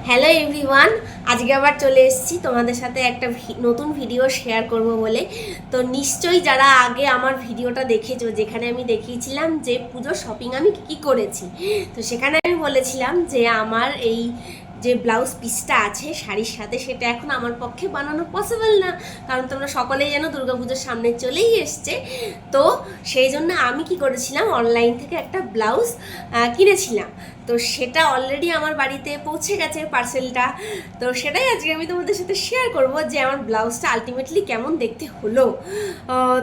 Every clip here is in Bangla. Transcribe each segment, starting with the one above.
হ্যালো এভরিওয়ান, আজকে আবার চলে এসেছি তোমাদের সাথে একটা নতুন ভিডিও শেয়ার করব বলে। তো নিশ্চয়ই যারা আগে আমার ভিডিওটা দেখেছো, যেখানে আমি দেখিয়েছিলাম যে পুজোর শপিং আমি কী করেছি, তো সেখানে আমি বলেছিলাম যে আমার এই যে ব্লাউজ পিসটা আছে শাড়ির সাথে, সেটা এখন আমার পক্ষে বানানো পসিবল না, কারণ তোমরা সকলেই জানো দুর্গাপুজোর সামনে চলেই এসছে। তো সেই জন্য আমি কি করেছিলাম, অনলাইন থেকে একটা ব্লাউজ কিনেছিলাম। তো সেটা অলরেডি আমার বাড়িতে পৌঁছে গেছে পার্সেলটা। তো সেটাই আজকে আমি তোমাদের সাথে শেয়ার করব যে আমার ব্লাউজটা আলটিমেটলি কেমন দেখতে হলো।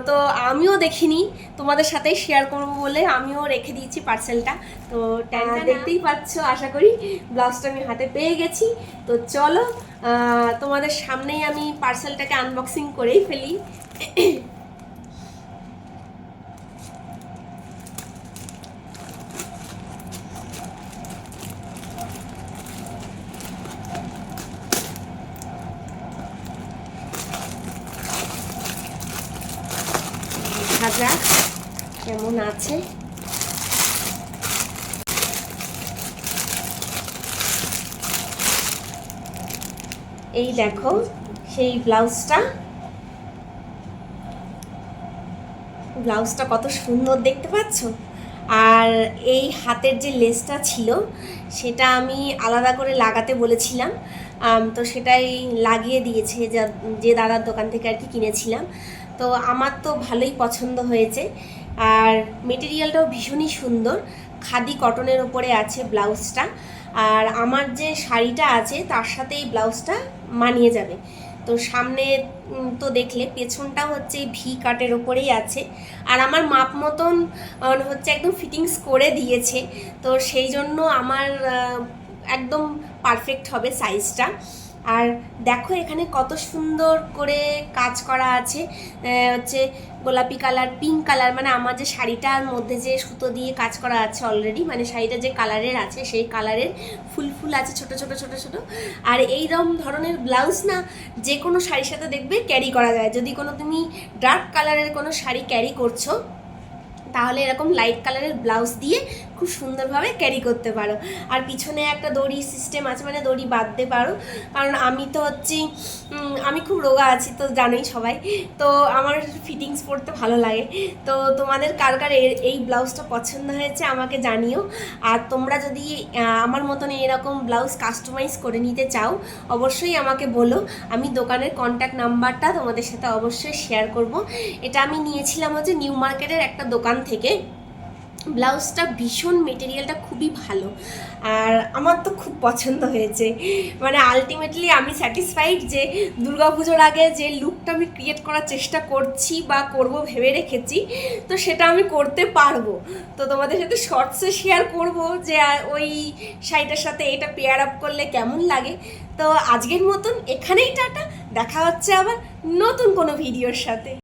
তো আমিও দেখিনি, তোমাদের সাথেই শেয়ার করব বলে আমিও রেখে দিয়েছি পার্সেলটা। তো দেখতেই পাচ্ছ, আশা করি ব্লাউজটা আমি হাতে পেয়ে গেছি। তো চলো তোমাদের সামনেই আমি পার্সেলটাকে আনবক্সিং করেই ফেলি। দেখা যাক কেমন আছে। এই দেখো সেই ব্লাউজটা কত সুন্দর দেখতে পাচ্ছ। আর এই হাতের যে লেসটা ছিল সেটা আমি আলাদা করে লাগাতে বলেছিলাম, তো সেটাই লাগিয়ে দিয়েছে যে দাদার দোকান থেকে আর কি কিনেছিলাম। তো আমার তো ভালোই পছন্দ হয়েছে, আর মেটেরিয়ালটাও ভীষণই সুন্দর, খাদি কটনের ওপরে আছে ব্লাউজটা। আর আমার যে শাড়িটা আছে তার সাথে এই ব্লাউজটা মানিয়ে যাবে। তো সামনে তো দেখলে পেছনটা হচ্ছে ভি কাটের ওপরেই আছে, আর আমার মাপ মতন হচ্ছে একদম ফিটিংস করে দিয়েছে। তো সেই জন্য আমার একদম পারফেক্ট হবে সাইজটা। আর দেখো এখানে কত সুন্দর করে কাজ করা আছে, হচ্ছে গোলাপি কালার, পিঙ্ক কালার, মানে আমার যে শাড়িটার মধ্যে যে সুতো দিয়ে কাজ করা আছে অলরেডি, মানে শাড়িটা যে কালারের আছে সেই কালারের ফুল ফুল আছে, ছোট ছোট ছোট ছোট। আর এইরকম ধরনের ব্লাউজ না যে কোনো শাড়ির সাথে দেখবে ক্যারি করা যায়। যদি কোনো তুমি ডার্ক কালারের কোনো শাড়ি ক্যারি করছো, তাহলে এরকম লাইট কালারের ব্লাউজ দিয়ে খুব সুন্দরভাবে ক্যারি করতে পারো। আর পিছনে একটা দড়ি সিস্টেম আছে, মানে দড়ি বাঁধতে পারো, কারণ আমি তো হচ্ছি আমি খুব রোগা আছি, তো জানোই সবাই, তো আমার ফিটিংস পরতে ভালো লাগে। তো তোমাদের কার কার এই ব্লাউজটা পছন্দ হয়েছে আমাকে জানিও। আর তোমরা যদি আমার মতন এরকম ব্লাউজ কাস্টমাইজ করে নিতে চাও অবশ্যই আমাকে বলো, আমি দোকানের কন্ট্যাক্ট নাম্বারটা তোমাদের সাথে অবশ্যই শেয়ার করব। এটা আমি নিয়েছিলাম হচ্ছে নিউ মার্কেটের একটা দোকান থেকে। ব্লাউজটা ভীষণ, মেটেরিয়ালটা খুবই ভালো, আর আমার তো খুব পছন্দ হয়েছে। মানে আলটিমেটলি আমি স্যাটিসফাইড যে দুর্গাপুজোর আগে যে লুকটা আমি ক্রিয়েট করার চেষ্টা করছি বা করব ভেবে রেখেছি, তো সেটা আমি করতে পারবো। তো তোমাদের সাথে শর্টসে শেয়ার করব যে ওই শাড়িটার সাথে এটা পেয়ার আপ করলে কেমন লাগে। তো আজকের মতন এখানেই টাটা, দেখা হচ্ছে আবার নতুন কোনো ভিডিওর সাথে।